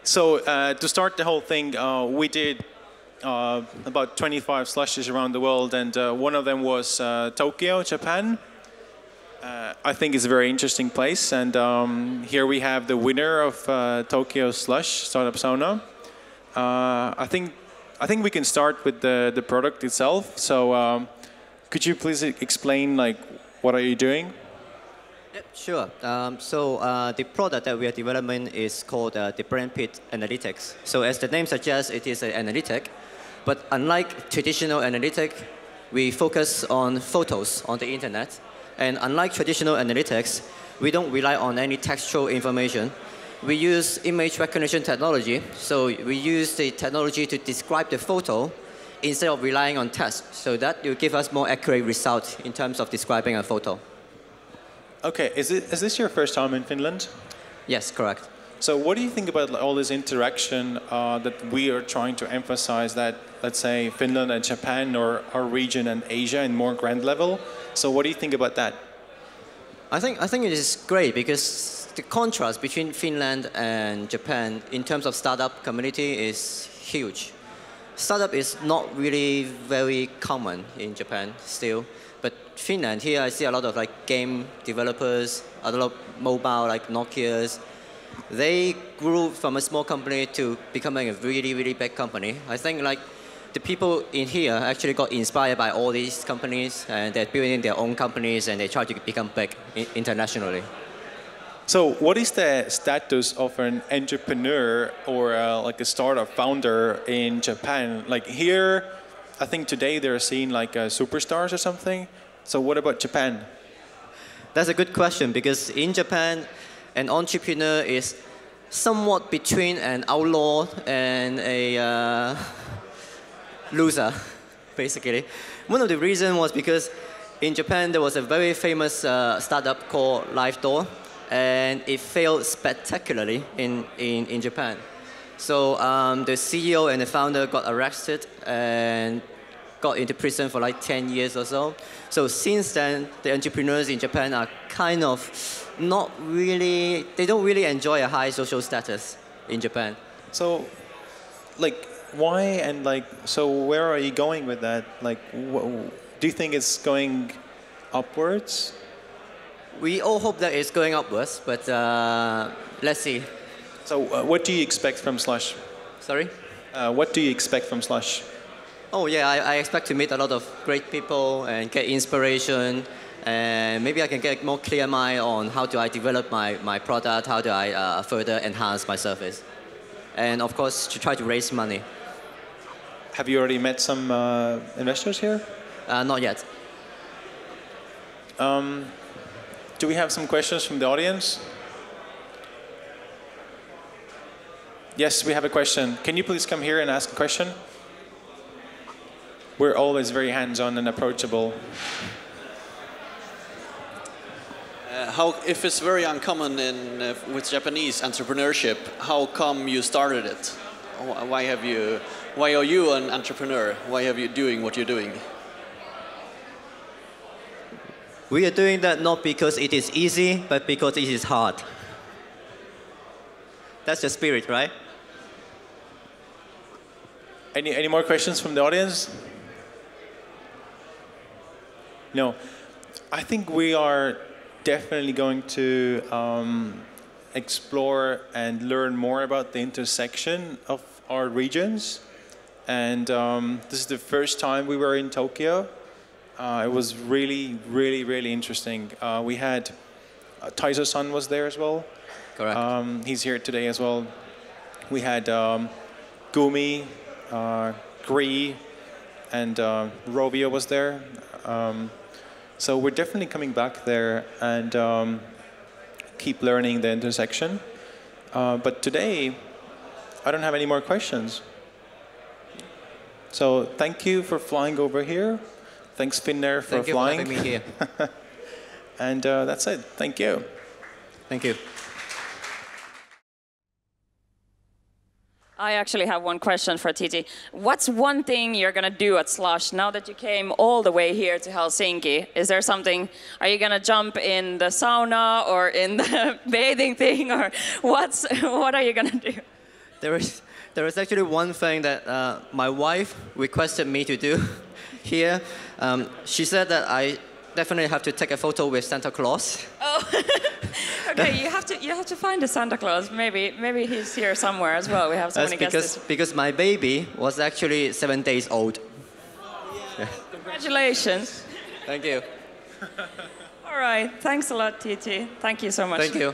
So to start the whole thing, we did about 25 slushes around the world, and one of them was Tokyo, Japan. I think it's a very interesting place, and here we have the winner of Tokyo Slush Startup Sauna. I think we can start with the product itself. So could you please explain, like, what are you doing? Yep, sure. The product that we are developing is called the Brand Pit Analytics. So as the name suggests, it is an analytic. But unlike traditional analytic, we focus on photos on the internet. And unlike traditional analytics, we don't rely on any textual information. We use image recognition technology. So we use the technology to describe the photo instead of relying on text. So that will give us more accurate results in terms of describing a photo. Okay, is this your first time in Finland? Yes, correct. So what do you think about all this interaction that we are trying to emphasize that, let's say, Finland and Japan or our region and Asia in more grand level? So what do you think about that? I think it is great because the contrast between Finland and Japan in terms of startup community is huge. Startup is not really very common in Japan still. But Finland, here I see a lot of like game developers, a lot of mobile like Nokia's. They grew from a small company to becoming a really, really big company. I think like the people in here actually got inspired by all these companies and they're building their own companies and they try to become big internationally. So what is the status of an entrepreneur or like a startup founder in Japan? Like here, I think today they're seen like superstars or something. So what about Japan? That's a good question because in Japan, an entrepreneur is somewhat between an outlaw and a loser, basically. One of the reasons was because in Japan there was a very famous startup called LiveDoor, and it failed spectacularly in Japan. So the CEO and the founder got arrested and got into prison for like 10 years or so. So since then, the entrepreneurs in Japan are kind of not really, they don't really enjoy a high social status in Japan. So, like, why and like, so where are you going with that? Like, do you think it's going upwards? We all hope that it's going upwards, but let's see. So what do you expect from Slush? Sorry? What do you expect from Slush? Oh yeah, I expect to meet a lot of great people and get inspiration, and maybe I can get more clear mind on how do I develop my product, how do I further enhance my service, and of course to try to raise money. Have you already met some investors here? Not yet. Do we have some questions from the audience? Yes, we have a question. Can you please come here and ask a question? We're always very hands-on and approachable. If it's very uncommon with Japanese entrepreneurship, how come you started it? Why are you an entrepreneur? Why are you doing what you're doing? We are doing that not because it is easy, but because it is hard. That's the spirit, right? Any more questions from the audience? No. I think we are definitely going to explore and learn more about the intersection of our regions. And this is the first time we were in Tokyo. It was really, really, really interesting. We had Taizo-san was there as well. Correct. He's here today as well. We had Gumi, Gree, and Rovio was there. So we're definitely coming back there and keep learning the intersection. But today, I don't have any more questions. So thank you for flying over here. Thanks, Finnair, for flying. Thank you for having me here. And that's it. Thank you. Thank you. I actually have one question for Titi. What's one thing you're going to do at Slush now that you came all the way here to Helsinki? Is there something, are you going to jump in the sauna or in the bathing thing, or what are you going to do? there is actually one thing that my wife requested me to do here. She said that I definitely have to take a photo with Santa Claus. Oh, okay. You have to find a Santa Claus. Maybe he's here somewhere as well. We have so many guests. Because my baby was actually 7 days old. Congratulations. Thank you. All right. Thanks a lot, TT. Thank you so much. Thank you.